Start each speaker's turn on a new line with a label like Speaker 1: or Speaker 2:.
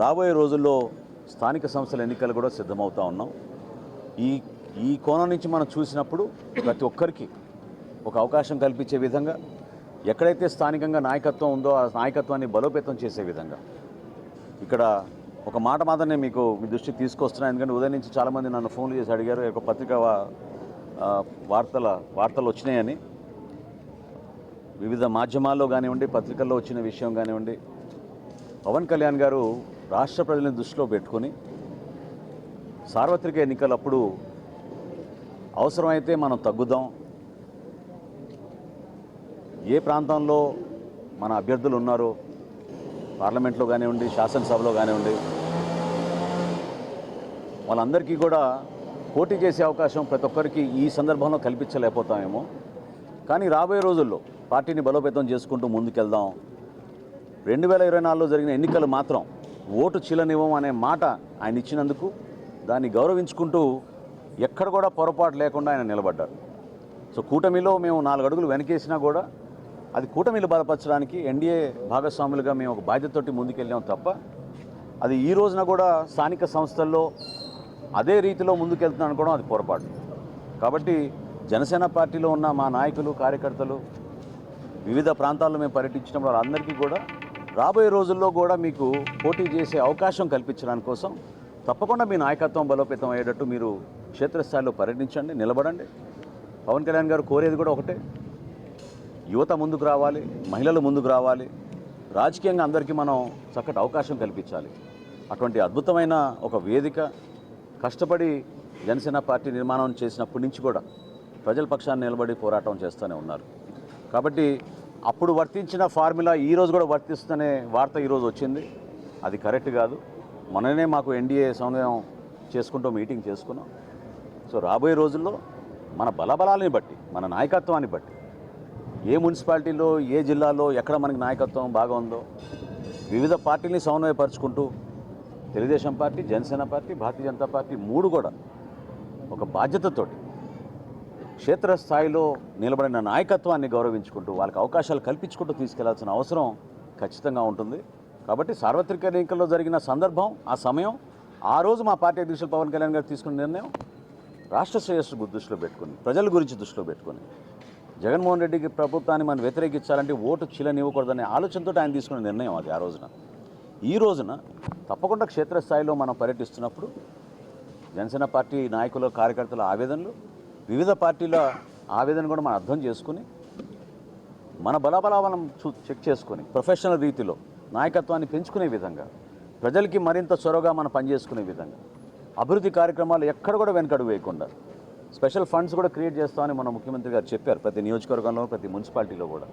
Speaker 1: రాబోయే రోజుల్లో స్థానిక సంస్థల ఎన్నికలు కూడా సిద్ధమవుతా ఉన్నాం. ఈ ఈ కోణం నుంచి మనం చూసినప్పుడు ప్రతి ఒక్కరికి ఒక అవకాశం కల్పించే విధంగా, ఎక్కడైతే స్థానికంగా నాయకత్వం ఉందో ఆ నాయకత్వాన్ని బలోపేతం చేసే విధంగా ఇక్కడ ఒక మాట మాత్రమే మీకు మీ దృష్టికి తీసుకొస్తున్నాను. ఎందుకంటే ఉదయం నుంచి చాలామంది నన్ను ఫోన్లు చేసి అడిగారు, ఒక పత్రికా వార్తలు వచ్చినాయని. వివిధ మాధ్యమాల్లో కానివ్వండి, పత్రికల్లో వచ్చిన విషయం కానివ్వండి, పవన్ కళ్యాణ్ గారు రాష్ట్ర ప్రజలను దృష్టిలో పెట్టుకొని సార్వత్రిక ఎన్నికలప్పుడు అవసరమైతే మనం తగ్గుదాం, ఏ ప్రాంతంలో మన అభ్యర్థులు ఉన్నారో పార్లమెంట్లో కానివ్వండి, శాసనసభలో కానివ్వండి, వాళ్ళందరికీ కూడా పోటీ చేసే అవకాశం ప్రతి ఒక్కరికి ఈ సందర్భంలో కల్పించలేకపోతామేమో. కానీ రాబోయే రోజుల్లో పార్టీని బలోపేతం చేసుకుంటూ ముందుకెళ్దాం. 2024లో జరిగిన ఎన్నికలు మాత్రం ఓటు చీలనివ్వం అనే మాట ఆయన ఇచ్చినందుకు దాన్ని గౌరవించుకుంటూ ఎక్కడ కూడా పొరపాటు లేకుండా ఆయన నిలబడ్డారు. సో కూటమిలో మేము 4 అడుగులు వెనకేసినా కూడా అది కూటమిలు బలపరచడానికి ఎన్డీఏ భాగస్వాములుగా మేము ఒక బాధ్యతతోటి ముందుకెళ్ళాం తప్ప, అది ఈ రోజున కూడా స్థానిక సంస్థల్లో అదే రీతిలో ముందుకెళ్తున్నాను అనుకోవడం అది పొరపాటు. కాబట్టి జనసేన పార్టీలో ఉన్న మా నాయకులు, కార్యకర్తలు వివిధ ప్రాంతాల్లో మేము పర్యటించినప్పుడు వాళ్ళందరికీ కూడా రాబోయే రోజుల్లో కూడా మీకు పోటీ చేసే అవకాశం కల్పించడానికి కోసం తప్పకుండా మీ నాయకత్వం బలోపేతం అయ్యేటట్టు మీరు క్షేత్రస్థాయిలో పర్యటించండి, నిలబడండి. పవన్ కళ్యాణ్ గారు కోరేది కూడా ఒకటే, యువత ముందుకు రావాలి, మహిళలు ముందుకు రావాలి, రాజకీయంగా అందరికీ మనం చక్కటి అవకాశం కల్పించాలి. అటువంటి అద్భుతమైన ఒక వేదిక కష్టపడి జనసేన పార్టీ నిర్మాణం చేసినప్పటి నుంచి కూడా ప్రజల పక్షాన్ని నిలబడి పోరాటం చేస్తూనే ఉన్నారు. కాబట్టి అప్పుడు వర్తించిన ఫార్ములా ఈరోజు కూడా వర్తిస్తుందనే వార్త ఈరోజు వచ్చింది. అది కరెక్ట్ కాదు. మొన్ననే మాకు ఎన్డీఏ సమన్వయం చేసుకుంటూ మీటింగ్ చేసుకున్నాం. సో రాబోయే రోజుల్లో మన బలబలాలని బట్టి, మన నాయకత్వాన్ని బట్టి, ఏ మున్సిపాలిటీలో, ఏ జిల్లాలో ఎక్కడ మనకి నాయకత్వం బాగా ఉందో వివిధ పార్టీని సమన్వయపరుచుకుంటూ Telugu Desam party, Janasena party, Bharatiya Janata party 3 కూడా ఒక బాధ్యతతోటి క్షేత్రస్థాయిలో నిలబడిన నాయకత్వాన్ని గౌరవించుకుంటూ వాళ్ళకి అవకాశాలు కల్పించుకుంటూ తీసుకెళ్లాల్సిన అవసరం ఖచ్చితంగా ఉంటుంది. కాబట్టి సార్వత్రిక ఎన్నికల్లో జరిగిన సందర్భం, ఆ సమయం, ఆ రోజు మా పార్టీ అధ్యక్షులు పవన్ కళ్యాణ్ గారు తీసుకున్న నిర్ణయం రాష్ట్ర శ్రేయస్సు దృష్టిలో పెట్టుకుని, ప్రజల గురించి దృష్టిలో పెట్టుకుని, జగన్మోహన్ రెడ్డికి ప్రభుత్వాన్ని మనం వ్యతిరేకించాలంటే ఓటు చీలనివ్వకూడదనే ఆలోచనతో ఆయన తీసుకున్న నిర్ణయం అది ఆ రోజున. ఈ రోజున తప్పకుండా క్షేత్రస్థాయిలో మనం పర్యటిస్తున్నప్పుడు జనసేన పార్టీ నాయకుల, కార్యకర్తల ఆవేదనలు, వివిధ పార్టీల ఆవేదన కూడా మనం అర్థం చేసుకుని మన బలాబలాలను చెక్ చేసుకొని ప్రొఫెషనల్ రీతిలో నాయకత్వాన్ని పెంచుకునే విధంగా, ప్రజలకి మరింత చొరవగా మనం పనిచేసుకునే విధంగా, అభివృద్ధి కార్యక్రమాలు ఎక్కడ కూడా వెనకడుగు వేయకుండా స్పెషల్ ఫండ్స్ కూడా క్రియేట్ చేస్తామని మన ముఖ్యమంత్రి గారు చెప్పారు. ప్రతి నియోజకవర్గంలో, ప్రతి మున్సిపాలిటీలో కూడా